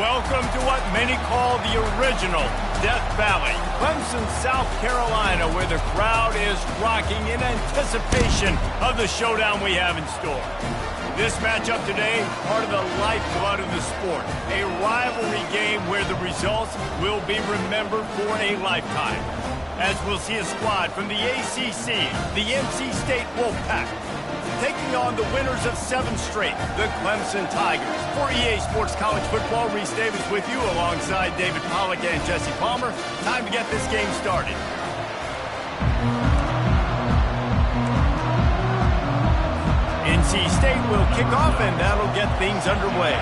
Welcome to what many call the original Death Valley, Clemson, South Carolina, where the crowd is rocking in anticipation of the showdown we have in store. This matchup today, part of the lifeblood of the sport, a rivalry game where the results will be remembered for a lifetime. As we'll see a squad from the ACC, the NC State Wolfpack, taking on the winners of 7 straight, the Clemson Tigers. For EA Sports College Football, Reese Davis with you alongside David Pollack and Jesse Palmer. Time to get this game started. NC State will kick off, and that'll get things underway.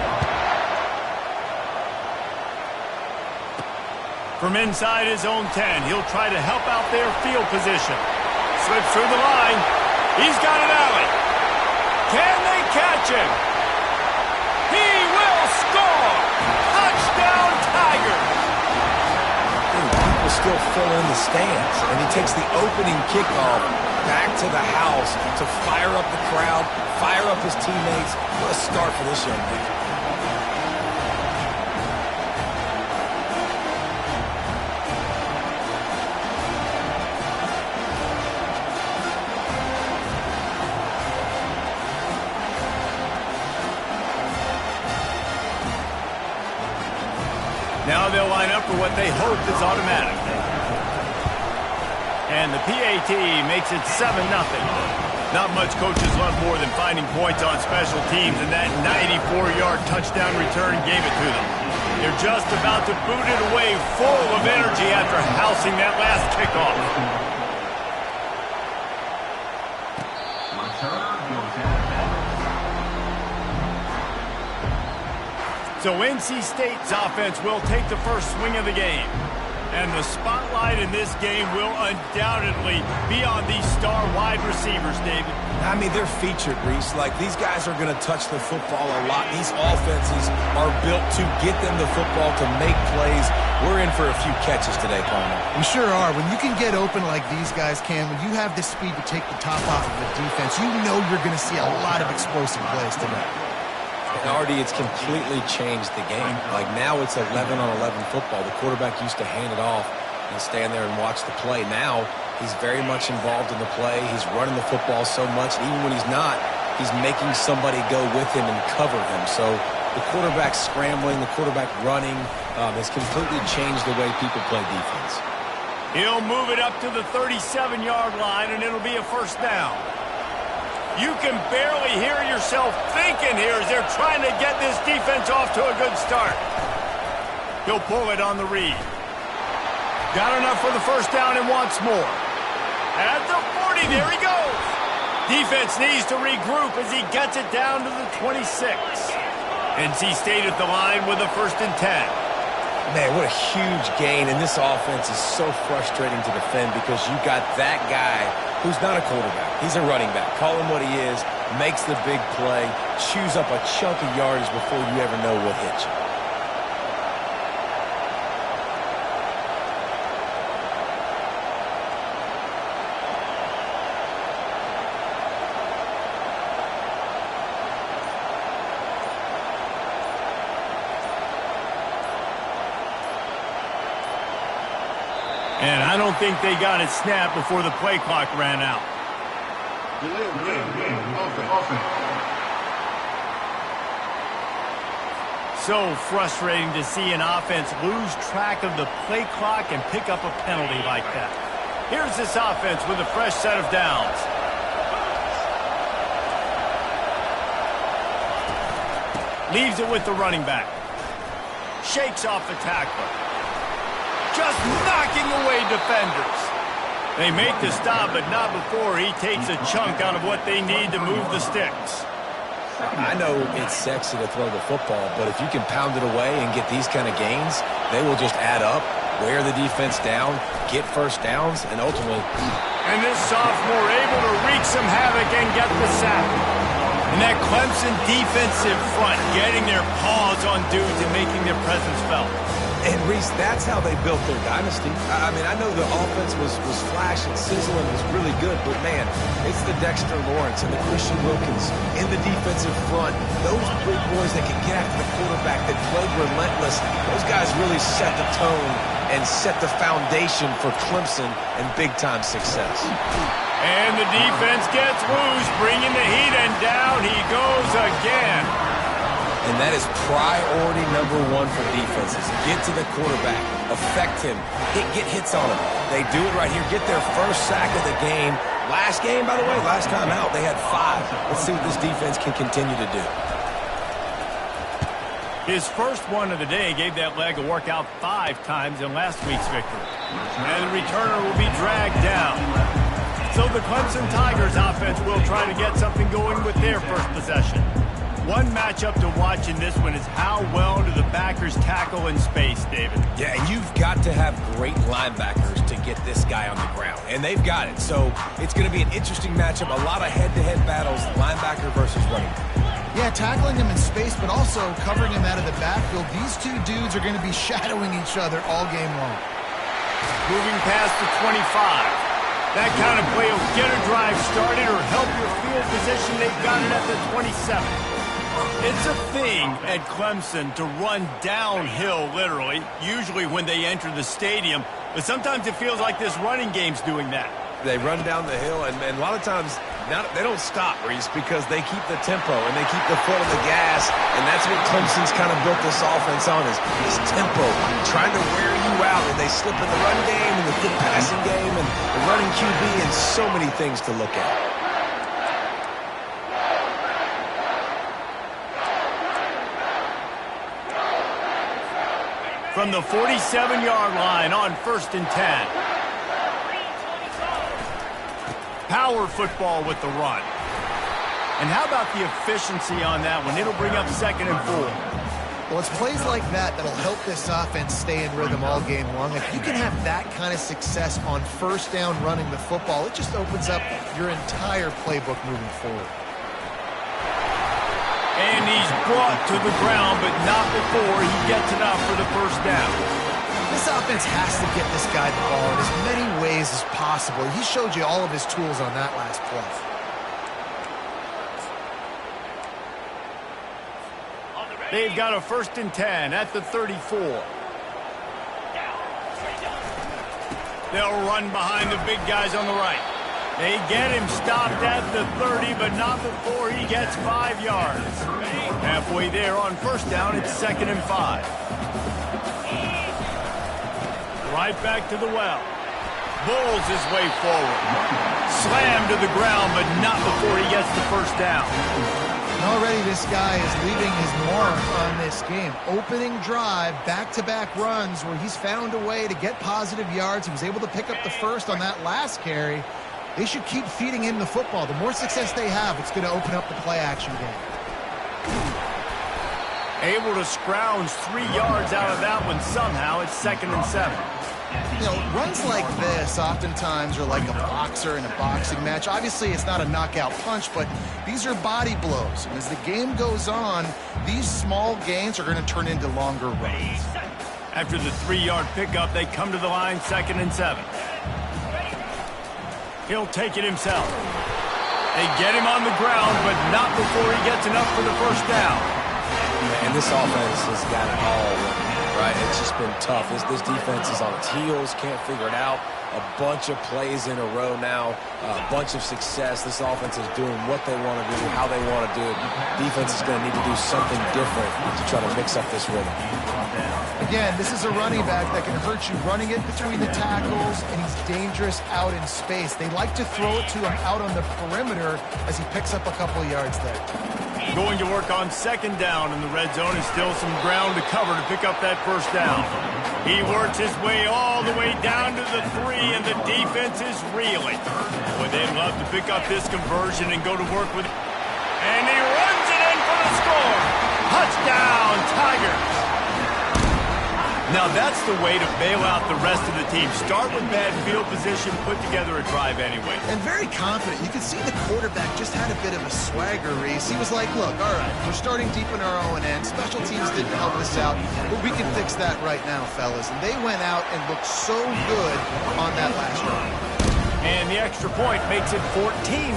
From inside his own 10, he'll try to help out their field position. Slips through the line. He's got an alley. Can they catch him? He will score! Touchdown, Tigers! People still fill in the stands, and he takes the opening kickoff back to the house to fire up the crowd, fire up his teammates. What a start for this young man. Now they'll line up for what they hope is automatic. And the PAT makes it 7-0. Not much coaches love more than finding points on special teams, and that 94-yard touchdown return gave it to them. They're just about to boot it away full of energy after housing that last kickoff. So NC State's offense will take the first swing of the game. And the spotlight in this game will undoubtedly be on these star wide receivers, David. I mean, they're featured, Reese. Like, these guys are going to touch the football a lot. These offenses are built to get them the football, to make plays. We're in for a few catches today, Palmer. We sure are. When you can get open like these guys can, when you have the speed to take the top off of the defense, you know you're going to see a lot of explosive plays tonight. And Artie, it's completely changed the game. Like, now it's 11-on-11 football. The quarterback used to hand it off and stand there and watch the play. Now he's very much involved in the play. He's running the football so much. And even when he's not, he's making somebody go with him and cover him. So the quarterback scrambling, the quarterback running has completely changed the way people play defense. He'll move it up to the 37-yard line, and it'll be a first down. You can barely hear yourself thinking here as they're trying to get this defense off to a good start. He'll pull it on the read. Got enough for the first down and wants more. At the 40, there he goes. Defense needs to regroup as he gets it down to the 26. NC State at the line with a 1st and 10. Man, what a huge gain, and this offense is so frustrating to defend because you got that guy who's not a quarterback. He's a running back. Call him what he is, makes the big play, chews up a chunk of yardage before you ever know what hit you. And I don't think they got it snapped before the play clock ran out. So frustrating to see an offense lose track of the play clock and pick up a penalty like that. Here's this offense with a fresh set of downs. Leaves it with the running back. Shakes off the tackler. Just knocking away defenders. They make the stop, but not before he takes a chunk out of what they need to move the sticks. I know it's sexy to throw the football, but if you can pound it away and get these kind of gains, they will just add up, wear the defense down, get first downs, and ultimately... And this sophomore able to wreak some havoc and get the sack. And that Clemson defensive front getting their paws on dudes and making their presence felt. And, Reese, that's how they built their dynasty. I mean, I know the offense was flash and sizzle and was really good, but, man, it's the Dexter Lawrence and the Christian Wilkins in the defensive front. Those big boys that can get after the quarterback, that played relentless, those guys really set the tone and set the foundation for Clemson and big-time success. And the defense gets loose, bringing the heat, and down he goes again. And that is priority number one for defenses. Get to the quarterback, affect him, get hits on him. They do it right here, get their first sack of the game. Last game, by the way, last time out, they had 5. Let's see what this defense can continue to do. His first one of the day gave that leg a workout 5 times in last week's victory. And the returner will be dragged down. So the Clemson Tigers offense will try to get something going with their first possession. One matchup to watch in this one is how well do the backers tackle in space, David? Yeah, and you've got to have great linebackers to get this guy on the ground. And they've got it. So it's going to be an interesting matchup. A lot of head-to-head battles, linebacker versus running back. Yeah, tackling him in space, but also covering him out of the backfield. These two dudes are going to be shadowing each other all game long. Moving past the 25. That kind of play will get a drive started or help your field position. They've got it at the 27. It's a thing at Clemson to run downhill, literally, usually when they enter the stadium. But sometimes it feels like this running game's doing that. They run down the hill, and a lot of times they don't stop, Reese, because they keep the tempo and they keep the foot on the gas, and that's what Clemson's kind of built this offense on, is this tempo, trying to wear you out, and they slip in the run game and the good passing game and the running QB and so many things to look at. From the 47-yard line on 1st and 10. Power football with the run. And how about the efficiency on that one? It'll bring up 2nd and 4. Well, it's plays like that that'll help this offense stay in rhythm all game long. If you can have that kind of success on 1st down running the football, it just opens up your entire playbook moving forward. And he's brought to the ground, but not before he gets enough for the 1st down. This offense has to get this guy the ball in as many ways as possible. He showed you all of his tools on that last play. They've got a 1st and 10 at the 34. They'll run behind the big guys on the right. They get him stopped at the 30, but not before he gets 5 yards. Halfway there on 1st down, it's 2nd and 5. Right back to the well. Bulls his way forward. Slammed to the ground, but not before he gets the 1st down. And already this guy is leaving his mark on this game. Opening drive, back-to-back runs where he's found a way to get positive yards. He was able to pick up the 1st on that last carry. They should keep feeding him the football. The more success they have, it's going to open up the play-action game. Able to scrounge 3 yards out of that one somehow. It's 2nd and 7. You know, runs like this oftentimes are like a boxer in a boxing match. Obviously, it's not a knockout punch, but these are body blows. And as the game goes on, these small gains are going to turn into longer runs. After the 3-yard pickup, they come to the line, 2nd and 7. He'll take it himself. They get him on the ground, but not before he gets enough for the 1st down. And this offense has got it all, right? It's just been tough. This defense is on its heels, can't figure it out. A bunch of plays in a row now, a bunch of success. This offense is doing what they want to do, how they want to do it. Defense is going to need to do something different to try to mix up this rhythm. Again, this is a running back that can hurt you running it between the tackles, and he's dangerous out in space. They like to throw it to him out on the perimeter as he picks up a couple of yards there. Going to work on 2nd down in the red zone, and still some ground to cover to pick up that 1st down. He works his way all the way down to the 3, and the defense is reeling. Boy, they'd love to pick up this conversion and go to work with it. And he runs it in for the score. Touchdown, Tigers. Now that's the way to bail out the rest of the team. Start with bad field position, put together a drive anyway. And very confident. You can see the quarterback just had a bit of a swagger, Reese. He was like, look, all right, we're starting deep in our own end. Special teams didn't help us out, but we can fix that right now, fellas. And they went out and looked so good on that last drive. And the extra point makes it 14-0.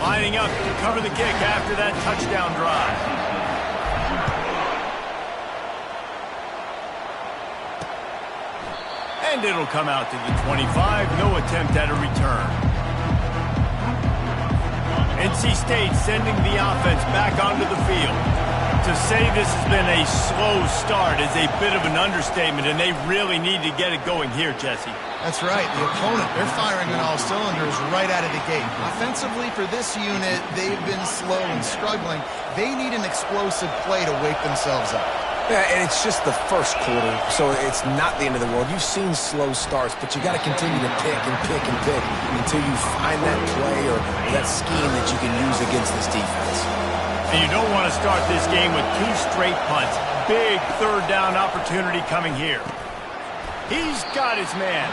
Lining up to cover the kick after that touchdown drive. And it'll come out to the 25. No attempt at a return. NC State sending the offense back onto the field. To say this has been a slow start is a bit of an understatement, and they really need to get it going here, Jesse. That's right. The opponent, they're firing on all cylinders right out of the gate. Offensively, for this unit, they've been slow and struggling. They need an explosive play to wake themselves up. Yeah, and it's just the first quarter, so it's not the end of the world. You've seen slow starts, but you got to continue to pick and pick and pick until you find that play or that scheme that you can use against this defense. And you don't want to start this game with 2 straight punts. Big third down opportunity coming here. He's got his man.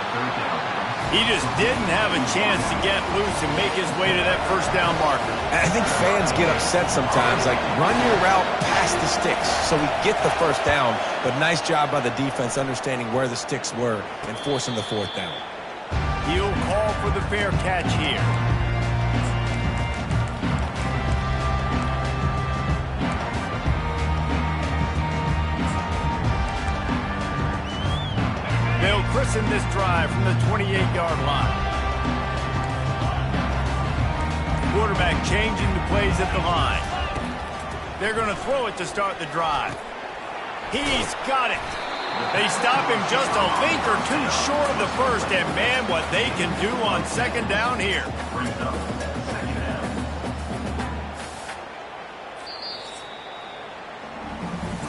He just didn't have a chance to get loose and make his way to that first down marker. I think fans get upset sometimes, like run your route past the sticks so we get the first down, but nice job by the defense understanding where the sticks were and forcing the 4th down. He'll call for the fair catch here. They'll christen this drive from the 28-yard line. Quarterback changing the plays at the line. They're going to throw it to start the drive. He's got it. They stop him just a length or 2 short of the first, and man, what they can do on second down here.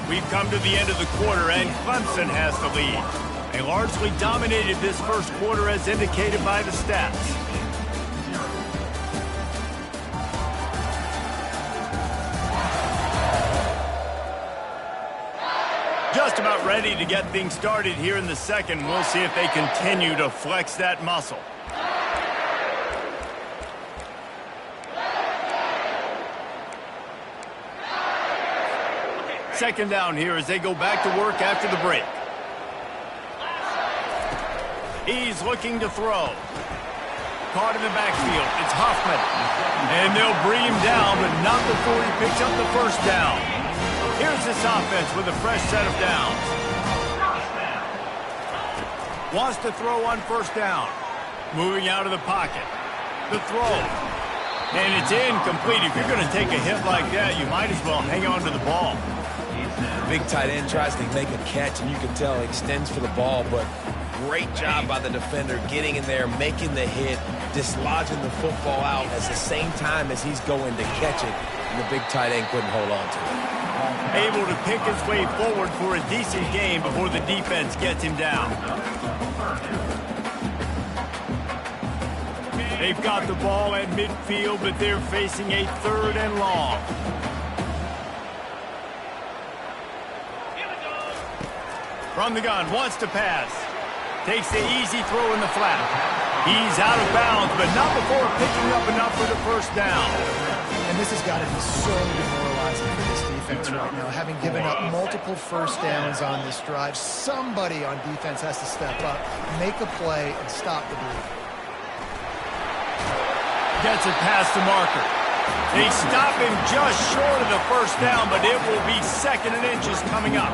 We've come to the end of the quarter, and Clemson has the lead. They largely dominated this first quarter as indicated by the stats. Just about ready to get things started here in the second. We'll see if they continue to flex that muscle. Second down here as they go back to work after the break. He's looking to throw. Caught in the backfield. It's Huffman. And they'll bring him down, but not before he picks up the first down. Here's this offense with a fresh set of downs. Wants to throw on first down. Moving out of the pocket. The throw. And it's incomplete. If you're going to take a hit like that, you might as well hang on to the ball. The big tight end tries to make a catch, and you can tell he extends for the ball, but great job by the defender getting in there, making the hit, dislodging the football out at the same time as he's going to catch it, and the big tight end couldn't hold on to it. Able to pick his way forward for a decent game before the defense gets him down. They've got the ball at midfield, but they're facing a 3rd and long. From the gun, wants to pass. Takes the easy throw in the flat. He's out of bounds, but not before picking up enough for the first down. And this has got to be so demoralizing for this defense right now. Having given up multiple first downs on this drive, somebody on defense has to step up, make a play, and stop the bleed. Gets it past the marker. They stop him just short of the first down, but it will be 2nd and inches coming up.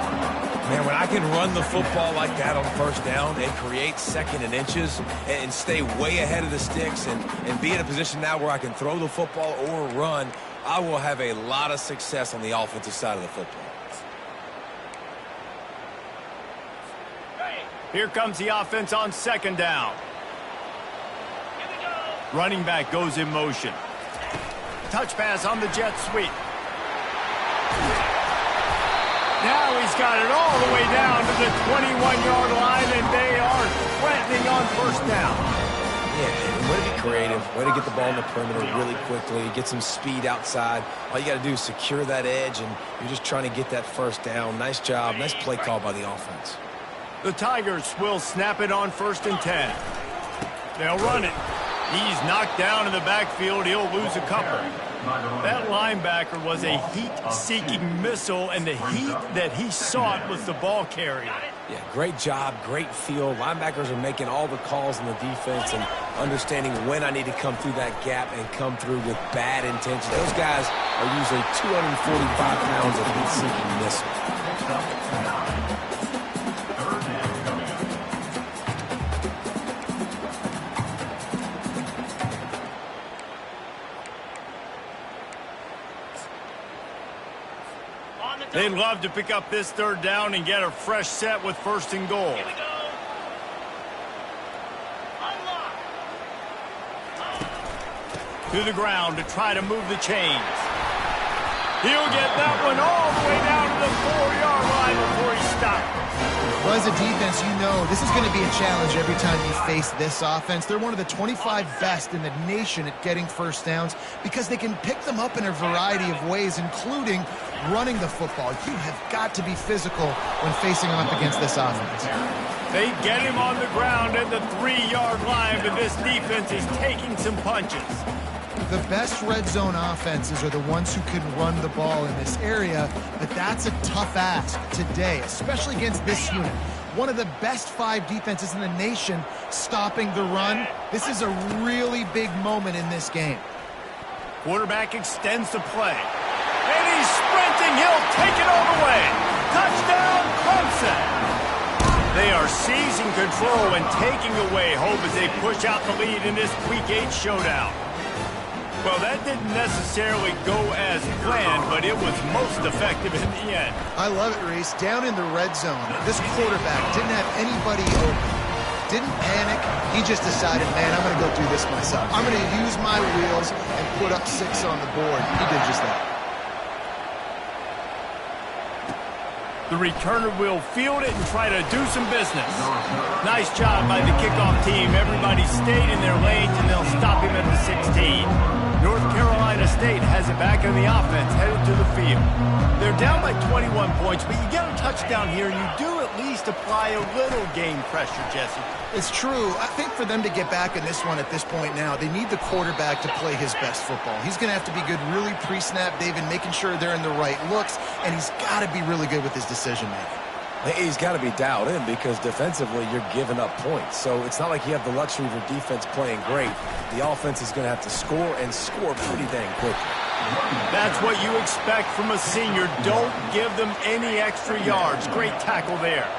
Man, when I can run the football like that on first down and create 2nd and inches and stay way ahead of the sticks and be in a position now where I can throw the football or run, I will have a lot of success on the offensive side of the football. Here comes the offense on 2nd down. Running back goes in motion. Touch pass on the jet sweep. Now he's got it all the way down to the 21-yard line, and they are threatening on first down. Yeah, way to be creative, way to get the ball in the perimeter really quickly, get some speed outside. All you got to do is secure that edge, and you're just trying to get that first down. Nice job, nice play call by the offense. The Tigers will snap it on 1st and 10. They'll run it. He's knocked down in the backfield. He'll lose a couple. That linebacker was a heat-seeking missile, and the heat that he sought was the ball carrier. Yeah, great job, great feel. Linebackers are making all the calls in the defense and understanding when I need to come through that gap and come through with bad intention. Those guys are usually 245 pounds of heat-seeking missile. They'd love to pick up this 3rd down and get a fresh set with 1st and goal. Here we go. Unlock. To the ground to try to move the chains. He'll get that one all the way down to the 4-yard line before he stops. Well, as a defense, you know this is going to be a challenge every time you face this offense. They're one of the 25 best in the nation at getting 1st downs because they can pick them up in a variety of ways, including running the football. You have got to be physical when facing them up against this offense. They get him on the ground at the 3-yard line, but this defense is taking some punches. The best red zone offenses are the ones who can run the ball in this area, but that's a tough ask today, especially against this unit. One of the best 5 defenses in the nation stopping the run. This is a really big moment in this game. Quarterback extends the play. And he's sprinting. He'll take it all the way. Touchdown, Clemson. They are seizing control and taking away hope as they push out the lead in this Week 8 showdown. Well, that didn't necessarily go as planned, but it was most effective in the end. I love it, Reese. Down in the red zone, this quarterback didn't have anybody open. Didn't panic. He just decided, man, I'm going to go through this myself. I'm going to use my wheels and put up 6 on the board. He did just that. The returner will field it and try to do some business. Nice job by the kickoff team. Everybody stayed in their lanes, and they'll stop him at the 16. North Carolina State has it back in the offense, headed to the field. They're down by 21 points, but you get a touchdown here, and you do at least apply a little game pressure, Jesse. It's true. I think for them to get back in this one at this point now, they need the quarterback to play his best football. He's going to have to be good really pre-snap, David, making sure they're in the right looks, and he's got to be really good with his decision-making. He's got to be dialed in because defensively you're giving up points. So it's not like you have the luxury of your defense playing great. The offense is going to have to score and score pretty dang quickly. That's what you expect from a senior. Don't give them any extra yards. Great tackle there.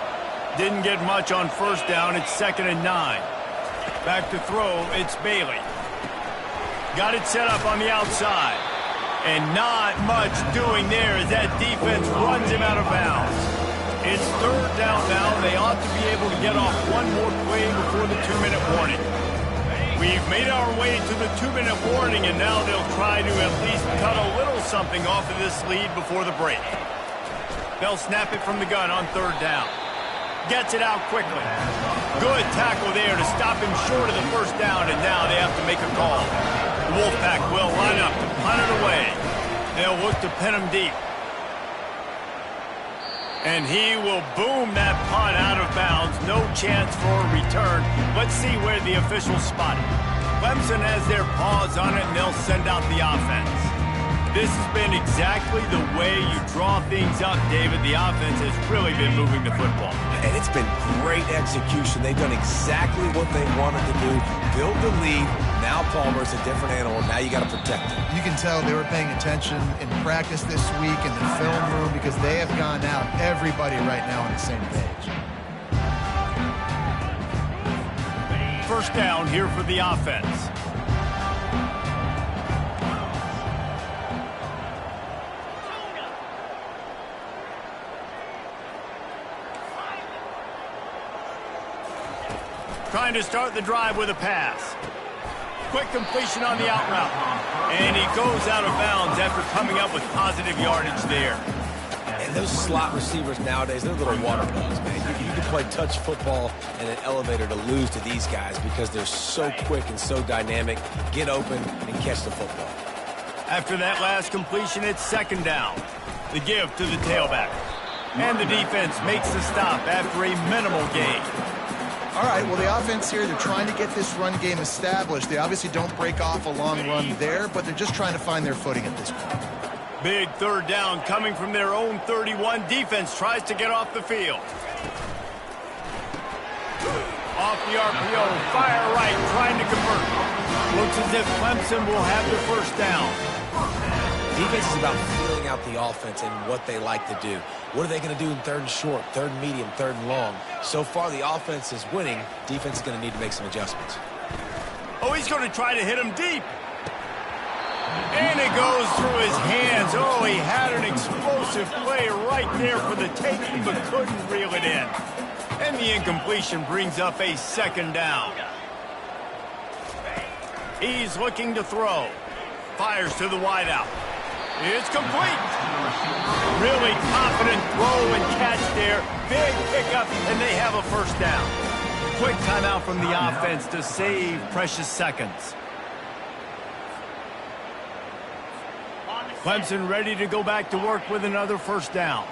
Didn't get much on 1st down. It's 2nd and 9. Back to throw. It's Bailey. Got it set up on the outside. And not much doing there as that defense runs him out of bounds. It's 3rd down now. They ought to be able to get off one more play before the 2-minute warning. We've made our way to the 2-minute warning, and now they'll try to at least cut a little something off of this lead before the break. They'll snap it from the gun on 3rd down. Gets it out quickly. Good tackle there to stop him short of the 1st down, and now they have to make a call. The Wolfpack will line up to punt it away. They'll look to pin him deep. And he will boom that punt out of bounds. No chance for a return. Let's see where the officials spot it. Clemson has their paws on it, and they'll send out the offense. This has been exactly the way you draw things up, David. The offense has really been moving the football. And it's been great execution. They've done exactly what they wanted to do. Build the lead. Now Palmer's a different animal. Now you got to protect him. You can tell they were paying attention in practice this week in the film room because they have gone out, everybody right now on the same page. 1st down here for the offense. Trying to start the drive with a pass. Quick completion on the out route. And he goes out of bounds after coming up with positive yardage there. And those slot receivers nowadays, they're little water bugs, man. You can play touch football in an elevator to lose to these guys because they're so quick and so dynamic. Get open and catch the football. After that last completion, it's 2nd down. The give to the tailback. And the defense makes the stop after a minimal gain. All right, well, the offense here, they're trying to get this run game established. They obviously don't break off a long run there, but they're just trying to find their footing at this point. Big third down coming from their own 31. Defense tries to get off the field. Off the RPO, fire right, trying to convert. Looks as if Clemson will have their first down. Defense is about feeling out the offense and what they like to do. What are they going to do in third and short, third and medium, third and long? So far, the offense is winning. Defense is going to need to make some adjustments. Oh, he's going to try to hit him deep. And it goes through his hands. Oh, he had an explosive play right there for the taking, but couldn't reel it in. And the incompletion brings up a second down. He's looking to throw. Fires to the wideout. It's complete. Really confident throw and catch there. Big pickup, and they have a first down. Quick timeout from the offense to save precious seconds. Clemson ready to go back to work with another first down.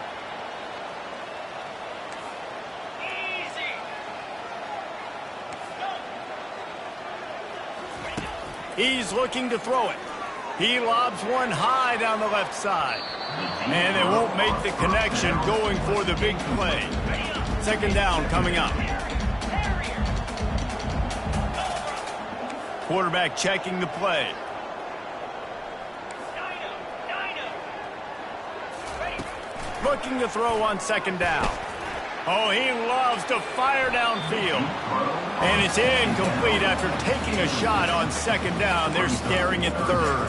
He's looking to throw it. He lobs one high down the left side. And they won't make the connection going for the big play. Second down coming up. Quarterback checking the play. Looking to throw on second down. Oh, he loves to fire downfield. And it's incomplete after taking a shot on second down. They're staring at third.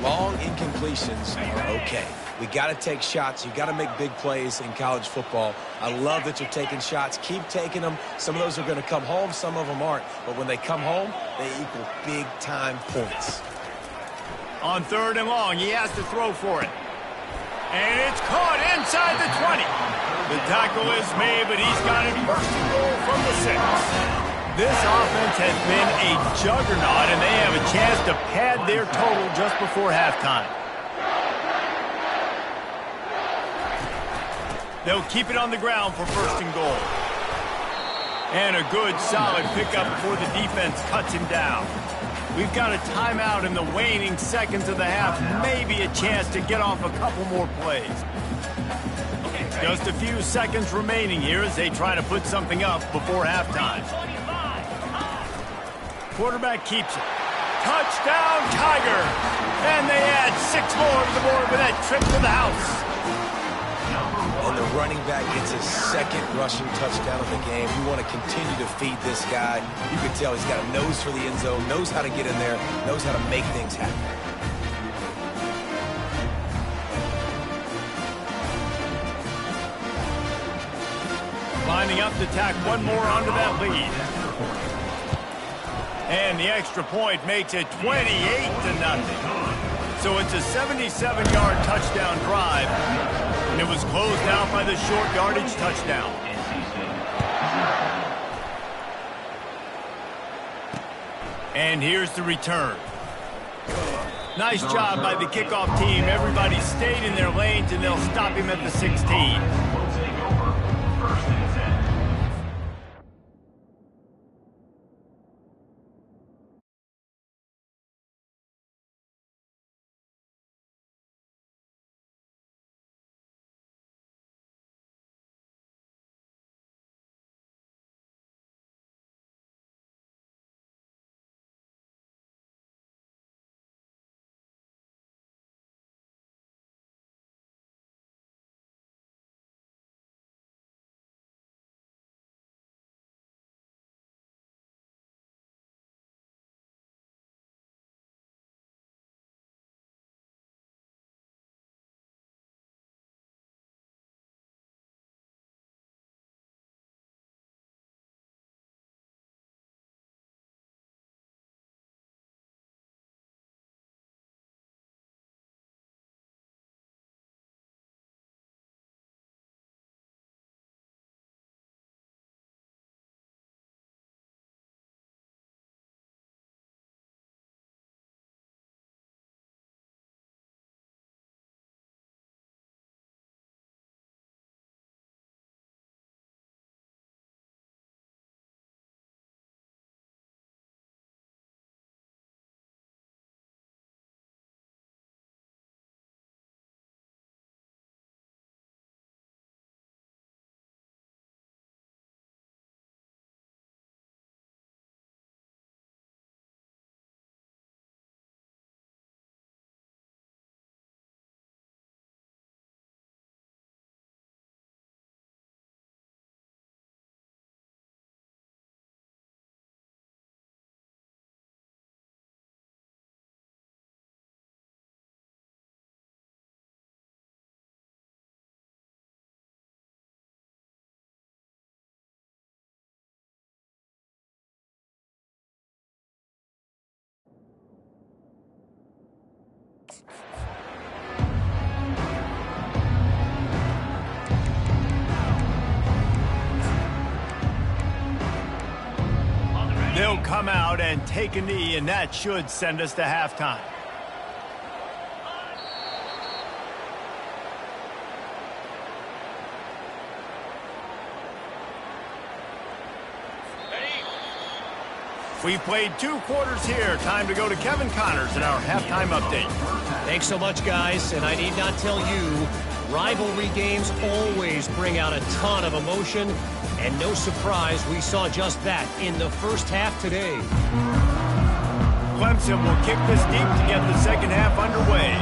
Long incompletions are okay. We got to take shots. You got to make big plays in college football. I love that you're taking shots. Keep taking them. Some of those are going to come home. Some of them aren't. But when they come home, they equal big-time points. On third and long, he has to throw for it. And it's caught inside the 20. The tackle is made, but he's got it first and goal from the 6. This offense has been a juggernaut, and they have a chance to pad their total just before halftime. They'll keep it on the ground for first and goal. And a good, solid pickup before the defense cuts him down. We've got a timeout in the waning seconds of the half. Maybe a chance to get off a couple more plays. Just a few seconds remaining here as they try to put something up before halftime. Quarterback keeps it. Touchdown, Tiger! And they add 6 more to the board with that trip to the house. And the running back gets his second rushing touchdown of the game. You want to continue to feed this guy. You can tell he's got a nose for the end zone, knows how to get in there, knows how to make things happen. Lining up to tack one more onto that lead. And the extra point makes it 28-0. So it's a 77-yard touchdown drive. And it was closed out by the short yardage touchdown. And here's the return. Nice job by the kickoff team. Everybody stayed in their lanes, and they'll stop him at the 16. They'll come out and take a knee, and that should send us to halftime. We've played 2 quarters here. Time to go to Kevin Connors in our halftime update. Thanks so much, guys. And I need not tell you, rivalry games always bring out a ton of emotion. And no surprise, we saw just that in the first half today. Clemson will kick this deep to get the second half underway.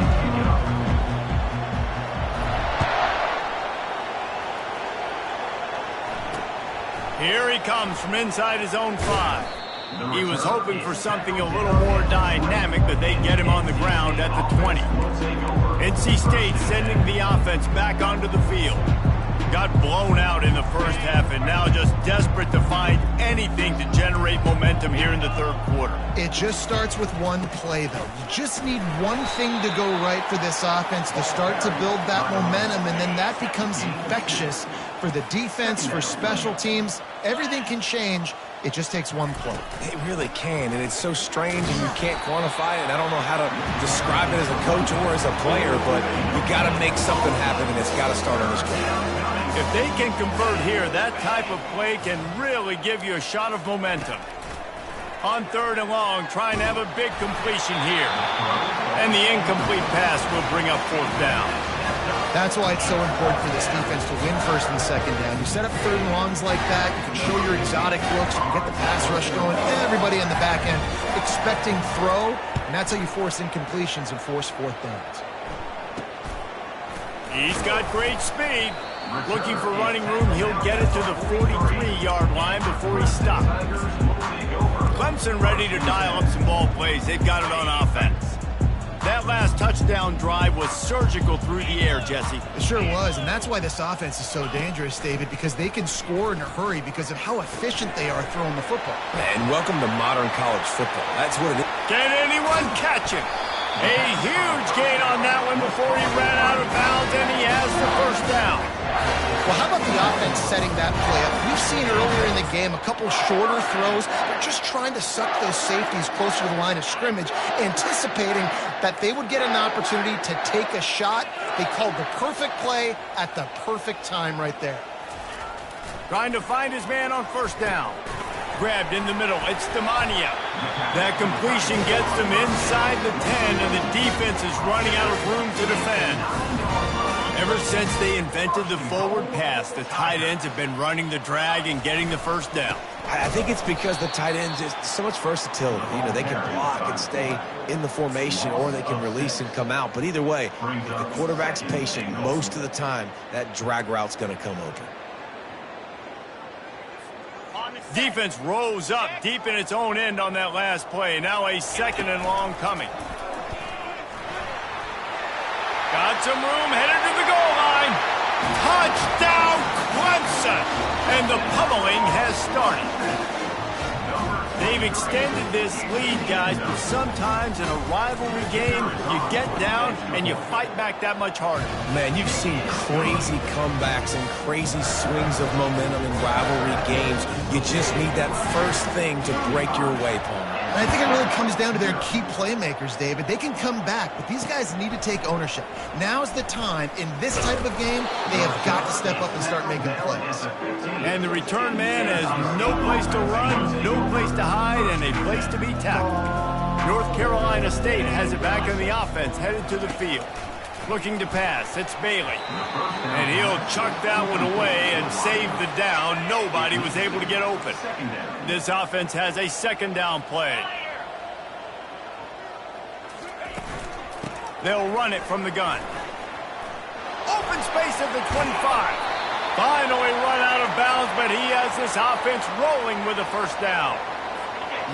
Here he comes from inside his own 5. He was hoping for something a little more dynamic, but they get him on the ground at the 20. NC State sending the offense back onto the field. Got blown out in the first half and now just desperate to find anything to generate momentum here in the third quarter. It just starts with one play, though. You just need one thing to go right for this offense to start to build that momentum, and then that becomes infectious for the defense, for special teams. Everything can change. It just takes one play. It really can, and it's so strange and you can't quantify it, and I don't know how to describe it as a coach or as a player, but you got to make something happen, and it's got to start on the ground. If they can convert here, that type of play can really give you a shot of momentum. On 3rd and long, trying to have a big completion here. And the incomplete pass will bring up 4th down. That's why it's so important for this defense to win 1st and 2nd down. You set up 3rd and longs like that, you can show your exotic looks, you can get the pass rush going, everybody in the back end expecting throw, and that's how you force incompletions and force 4th downs. He's got great speed. Looking for running room, he'll get it to the 43-yard line before he stops. Clemson ready to dial up some ball plays. They've got it on offense. That last touchdown drive was surgical through the air, Jesse. It sure was, and that's why this offense is so dangerous, David, because they can score in a hurry because of how efficient they are throwing the football. And welcome to modern college football. That's what it is. Can anyone catch him? A huge gain on that one before he ran out of bounds, and he has the 1st down. Well, how about the offense setting that play up? We've seen earlier in the game a couple shorter throws. They're just trying to suck those safeties closer to the line of scrimmage, anticipating that they would get an opportunity to take a shot. They called the perfect play at the perfect time right there. Trying to find his man on 1st down. Grabbed in the middle. It's Demania. That completion gets them inside the 10, and the defense is running out of room to defend. Ever since they invented the forward pass, the tight ends have been running the drag and getting the 1st down. I think it's because the tight ends is so much versatility. You know, they can block and stay in the formation, or they can release and come out. But either way, if the quarterback's patient most of the time, that drag route's going to come open. Defense rose up deep in its own end on that last play. Now a 2nd and long coming. Got some room, headed to the goal line. Touchdown, Clemson! And the pummeling has started. They've extended this lead, guys, but sometimes in a rivalry game, you get down and you fight back that much harder. Man, you've seen crazy comebacks and crazy swings of momentum in rivalry games. You just need that first thing to break your way, Palmer. And I think it really comes down to their key playmakers, David. They can come back, but these guys need to take ownership. Now's the time. In this type of game, they have got to step up and start making plays. And the return man has no place to run, no place to hide, and a place to be tackled. North Carolina State has it back in the offense, headed to the field. Looking to pass, it's Bailey. And he'll chuck that one away and save the down. Nobody was able to get open. This offense has a 2nd down play. They'll run it from the gun. Open space at the 25. Finally run out of bounds, but he has this offense rolling with a 1st down.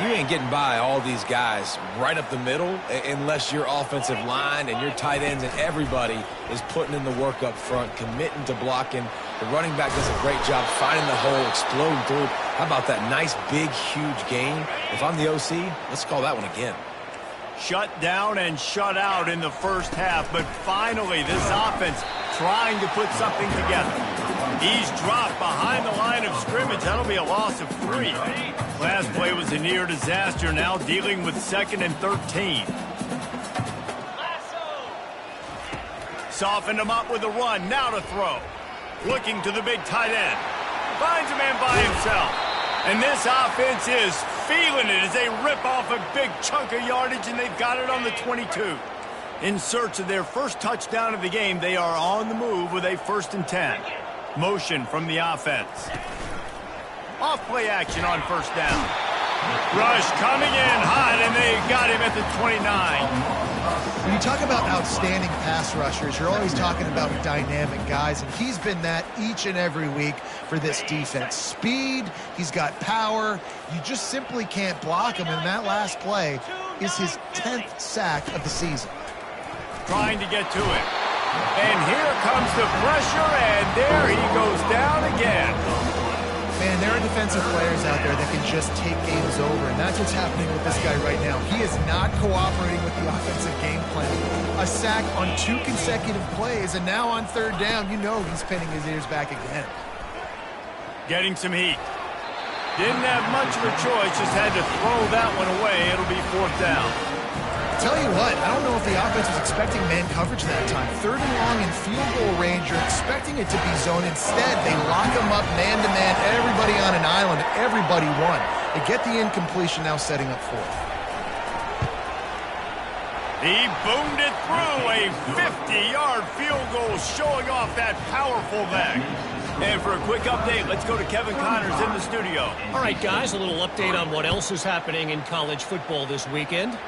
You ain't getting by all these guys right up the middle unless your offensive line and your tight ends and everybody is putting in the work up front, committing to blocking. The running back does a great job finding the hole, exploding through. How about that nice, big, huge gain? If I'm the OC, let's call that one again. Shut down and shut out in the first half, but finally this offense trying to put something together. He's dropped behind the line of scrimmage. That'll be a loss of 3. Last play was a near disaster, now dealing with 2nd and 13. Softened him up with a run, now to throw. Looking to the big tight end. Finds a man by himself. And this offense is feeling it as they rip off a big chunk of yardage, and they've got it on the 22. In search of their first touchdown of the game, they are on the move with a 1st and 10. Motion from the offense. Off play action on 1st down. Rush coming in hot, and they got him at the 29. When you talk about outstanding pass rushers, you're always talking about dynamic guys, and he's been that each and every week for this defense. Speed, he's got power. You just simply can't block him, and that last play is his 10th sack of the season. Trying to get to it. And here comes the pressure, and there he goes down again. Man, there are defensive players out there that can just take games over, and that's what's happening with this guy right now. He is not cooperating with the offensive game plan. A sack on 2 consecutive plays, and now on 3rd down, you know he's pinning his ears back again. Getting some heat. Didn't have much of a choice, just had to throw that one away. It'll be 4th down. Tell you what, I don't know if the offense was expecting man coverage that time. 3rd and long in field goal range, you're expecting it to be zone. Instead, they lock them up man-to-man, everybody on an island, everybody won. They get the incompletion, now setting up 4th. He boomed it through, a 50-yard field goal showing off that powerful leg. And for a quick update, let's go to Kevin Connors in the studio. All right, guys, a little update on what else is happening in college football this weekend.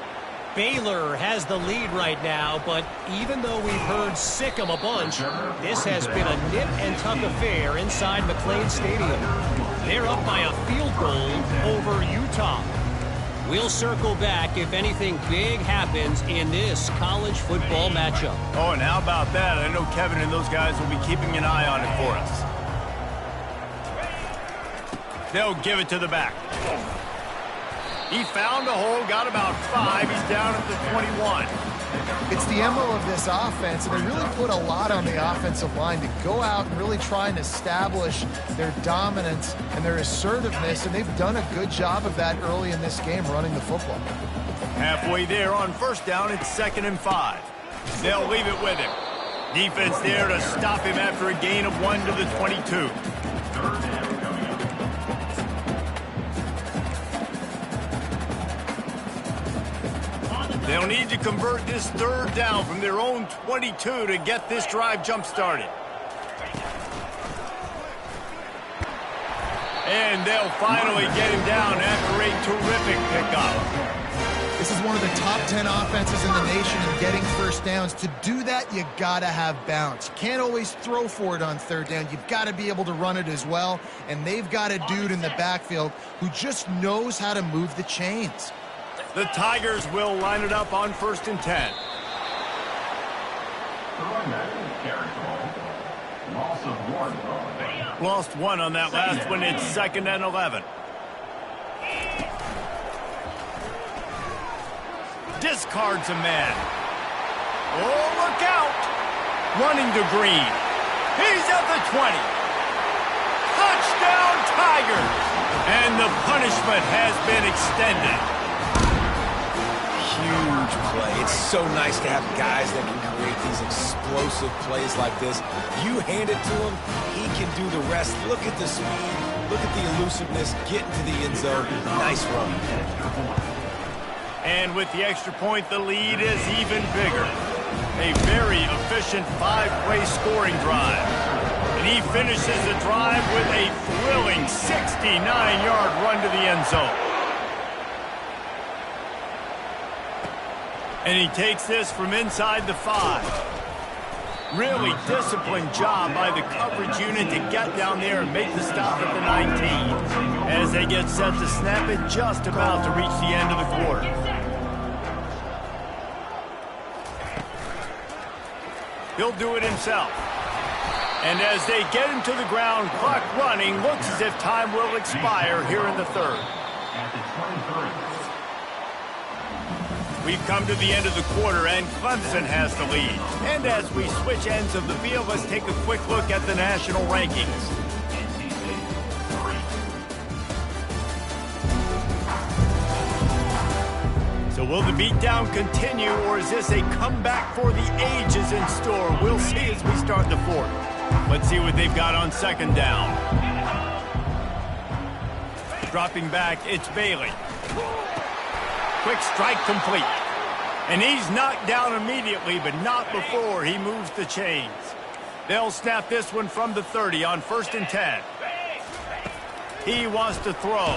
Baylor has the lead right now, but even though we've heard sick 'em a bunch, this has been a nip-and-tuck affair inside McLean Stadium. They're up by a field goal over Utah. We'll circle back if anything big happens in this college football matchup. Oh, and how about that? I know Kevin and those guys will be keeping an eye on it for us. They'll give it to the back. He found a hole, got about 5. He's down at the 21. It's the MO of this offense, and they really put a lot on the offensive line to go out and really try and establish their dominance and their assertiveness, and they've done a good job of that early in this game running the football. Halfway there on 1st down, it's 2nd and 5. They'll leave it with him. Defense there to stop him after a gain of 1 to the 22. They'll need to convert this 3rd down from their own 22 to get this drive jump-started. And they'll finally get him down after a terrific pickup. This is one of the top 10 offenses in the nation in getting 1st downs. To do that, you got to have balance. You can't always throw for it on 3rd down. You've got to be able to run it as well. And they've got a dude in the backfield who just knows how to move the chains. The Tigers will line it up on 1st and 10. Lost 1 on that last one. It's 2nd and 11. Discards a man. Oh, look out. Running to Green. He's at the 20. Touchdown, Tigers. And the punishment has been extended. Huge play. It's so nice to have guys that can create these explosive plays like this. You hand it to him, he can do the rest. Look at the speed. Look at the elusiveness. Get into the end zone. Nice run. And with the extra point, the lead is even bigger. A very efficient 5-play scoring drive. And he finishes the drive with a thrilling 69-yard run to the end zone. And he takes this from inside the 5. Really disciplined job by the coverage unit to get down there and make the stop at the 19. As they get set to snap it, just about to reach the end of the quarter. He'll do it himself. And as they get him to the ground, clock running, looks as if time will expire here in the 3rd. We've come to the end of the quarter, and Clemson has the lead. And as we switch ends of the field, let's take a quick look at the national rankings. So will the beatdown continue, or is this a comeback for the ages in store? We'll see as we start the fourth. Let's see what they've got on second down. Dropping back, it's Bailey. Quick strike complete. And he's knocked down immediately, but not before he moves the chains. They'll snap this one from the 30 on 1st and 10. He wants to throw.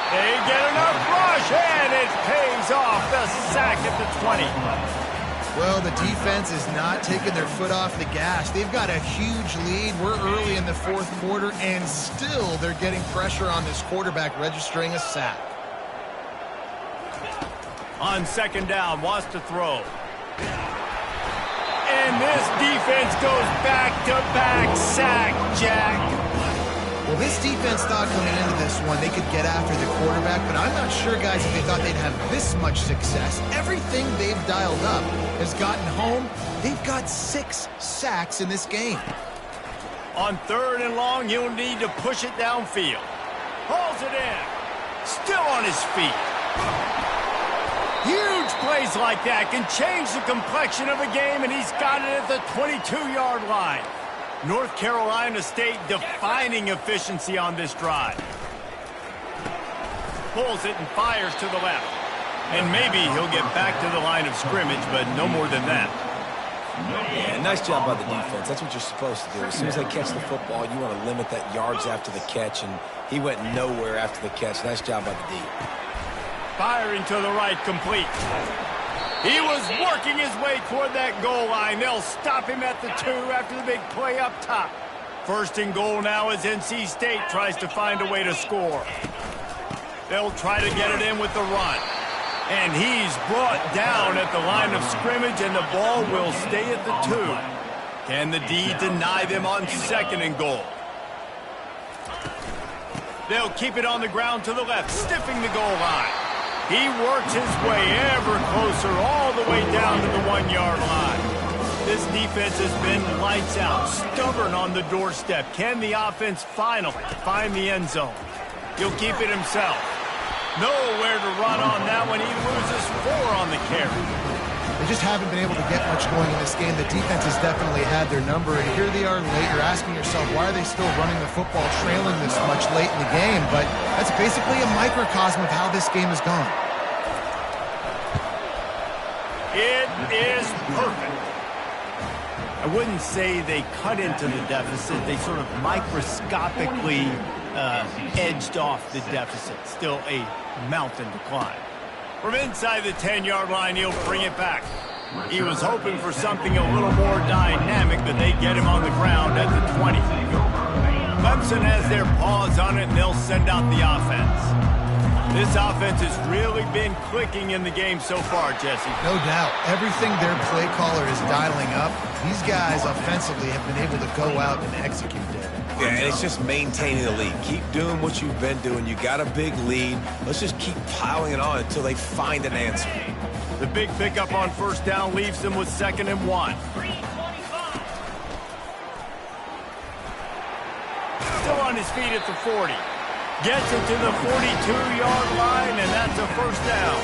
They get enough rush, and it pays off. The sack at the 20. Well, the defense is not taking their foot off the gas. They've got a huge lead. We're early in the fourth quarter, and still they're getting pressure on this quarterback, registering a sack. On second down, wants to throw. And this defense goes back-to-back sack, Jack. Well, this defense thought coming into this one they could get after the quarterback, but I'm not sure, guys, if they thought they'd have this much success. Everything they've dialed up has gotten home. They've got 6 sacks in this game. On 3rd and long, he'll need to push it downfield. Hauls it in. Still on his feet. Huge plays like that can change the complexion of a game, and he's got it at the 22-yard line. North Carolina State defining efficiency on this drive. Pulls it and fires to the left. And maybe he'll get back to the line of scrimmage, but no more than that. Yeah, nice job by the defense. That's what you're supposed to do. As soon as they catch the football, you want to limit that yards after the catch, and he went nowhere after the catch. Nice job by the D. Firing to the right, complete. He was working his way toward that goal line. They'll stop him at the 2 after the big play up top. 1st and goal now as NC State tries to find a way to score. They'll try to get it in with the run. And he's brought down at the line of scrimmage, and the ball will stay at the 2. Can the D deny them on 2nd and goal? They'll keep it on the ground to the left, stiffing the goal line. He works his way ever closer all the way down to the 1-yard line. This defense has been lights out, stubborn on the doorstep. Can the offense finally find the end zone? He'll keep it himself. Nowhere to run on that one. He loses 4 on the carry. They just haven't been able to get much going in this game. The defense has definitely had their number, and here they are late. You're asking yourself, why are they still running the football, trailing this much late in the game? But that's basically a microcosm of how this game has gone. It is perfect. I wouldn't say they cut into the deficit. They sort of microscopically edged off the deficit. Still a mountain to climb. From inside the 10-yard line, he'll bring it back. He was hoping for something a little more dynamic, but they get him on the ground at the 20. Clemson has their paws on it, and they'll send out the offense. This offense has really been clicking in the game so far, Jesse. No doubt. Everything their play caller is dialing up, these guys offensively have been able to go out and execute it. Yeah, and it's just maintaining the lead. Keep doing what you've been doing. You got a big lead. Let's just keep piling it on until they find an answer. The big pickup on 1st down leaves them with 2nd and 1. Still on his feet at the 40. Gets it to the 42-yard line, and that's a 1st down.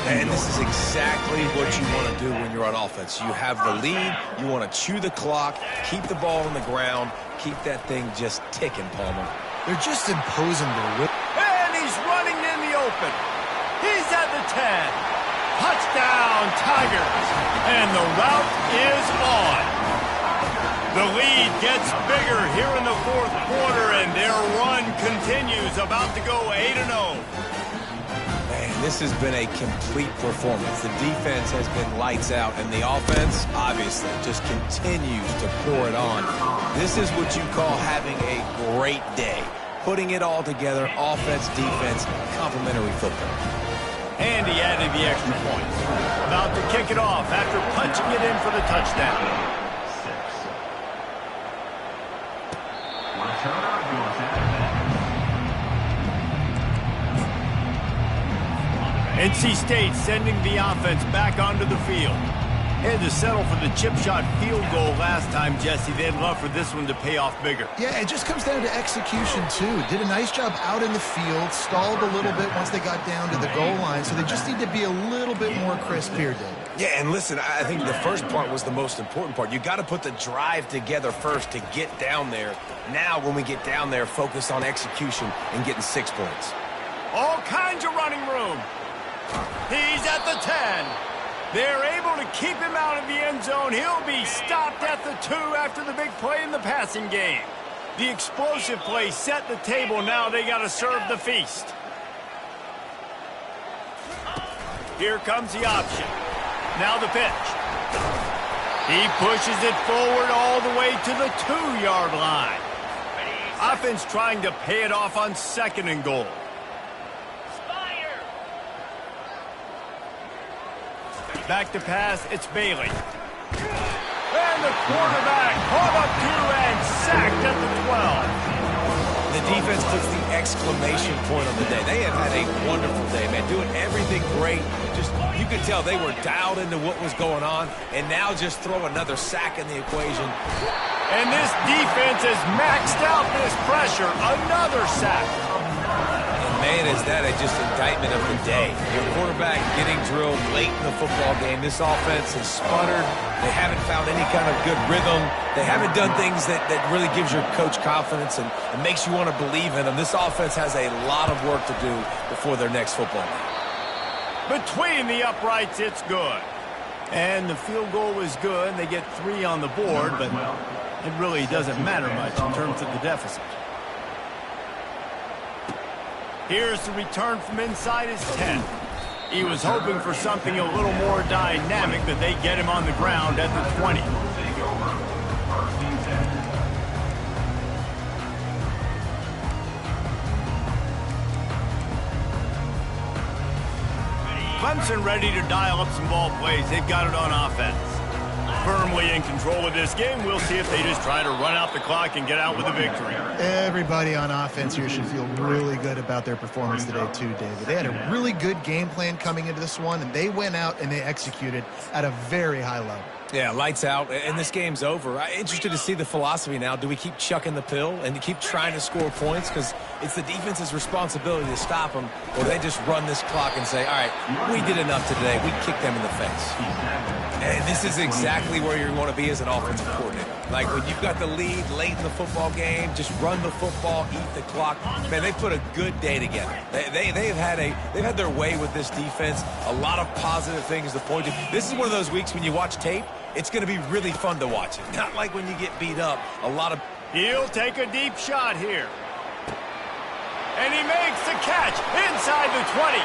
And this is exactly what you want to do when you're on offense. You have the lead. You want to chew the clock, keep the ball on the ground, keep that thing just ticking, Palmer. They're just imposing their whip. And he's running in the open. He's at the 10. Touchdown, Tigers. And the route is on. The lead gets bigger here in the 4th quarter, and their run continues, about to go 8-0. Man, this has been a complete performance. The defense has been lights out, and the offense, obviously, just continues to pour it on. This is what you call having a great day. Putting it all together, offense, defense, complementary football. And he added the extra point. About to kick it off after punching it in for the touchdown. NC State sending the offense back onto the field. Had to settle for the chip shot field goal last time, Jesse. They'd love for this one to pay off bigger. Yeah, it just comes down to execution, too. Did a nice job out in the field, stalled a little bit once they got down to the goal line, so they just need to be a little bit more crisp here, David. Yeah, and listen, I think the first part was the most important part. You got to put the drive together first to get down there. Now, when we get down there, focus on execution and getting 6 points. All kinds of running room. He's at the 10. They're able to keep him out of the end zone. He'll be stopped at the 2 after the big play in the passing game. The explosive play set the table. Now they got to serve the feast. Here comes the option. Now the pitch. He pushes it forward all the way to the 2-yard line. Offense trying to pay it off on 2nd and goal. Back to pass, it's Bailey. And the quarterback caught up to and sacked at the 12. The defense puts the exclamation point on the day. They have had a wonderful day, man. Doing everything great. Just, you could tell they were dialed into what was going on, and now just throw another sack in the equation. And this defense has maxed out this pressure. Another sack. Man, is that just indictment of the day. Your quarterback getting drilled late in the football game. This offense has sputtered. They haven't found any kind of good rhythm. They haven't done things that really gives your coach confidence and makes you want to believe in them. This offense has a lot of work to do before their next football game. Between the uprights, it's good. And the field goal is good. They get 3 on the board, but it really doesn't matter much in terms of the deficit. Here's the return from inside his 10. He was hoping for something a little more dynamic, but they get him on the ground at the 20. Clemson ready to dial up some ball plays. They've got it on offense. Firmly in control of this game. We'll see if they just try to run out the clock and get out with a victory. Everybody on offense here should feel really good about their performance today too, David. They had a really good game plan coming into this one, and they went out and they executed at a very high level. Yeah, lights out, and this game's over. I'm interested to see the philosophy now. Do we keep chucking the pill and to keep trying to score points? Because it's the defense's responsibility to stop them, or they just run this clock and say, all right, we did enough today. We kicked them in the face. And this is exactly where you want to be as an offensive coordinator. Like when you've got the lead late in the football game, just run the football, eat the clock. Man, they put a good day together. They've had their way with this defense. A lot of positive things to point to. This is one of those weeks when you watch tape, it's going to be really fun to watch it. Not like when you get beat up. He'll take a deep shot here. And he makes the catch inside the 20.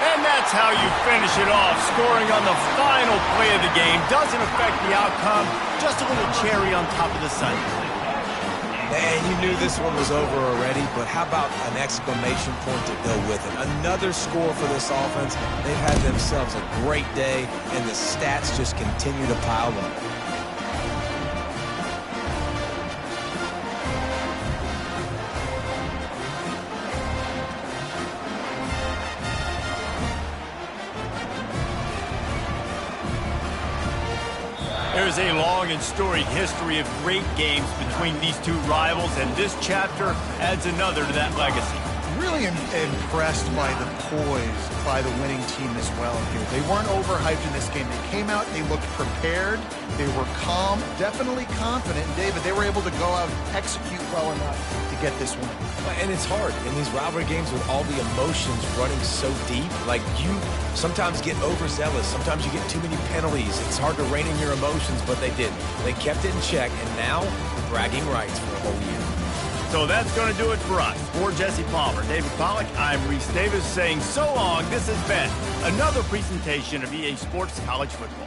And that's how you finish it off. Scoring on the final play of the game doesn't affect the outcome. Just a little cherry on top of the sundae. And you knew this one was over already, but how about an exclamation point to go with it? Another score for this offense. They've had themselves a great day, and the stats just continue to pile up. There's a long and storied history of great games between these two rivals, and this chapter adds another to that legacy. Really impressed by the poise by the winning team as well here. They weren't overhyped in this game. They came out, they looked prepared, they were calm, definitely confident. And David, they were able to go out and execute well enough to get this win. And it's hard in these rivalry games with all the emotions running so deep. Like, you sometimes get overzealous. Sometimes you get too many penalties. It's hard to rein in your emotions, but they did. They kept it in check, and now bragging rights for a whole year. So that's going to do it for us. For Jesse Palmer, David Pollack, I'm Reese Davis saying so long. This has been another presentation of EA Sports College Football.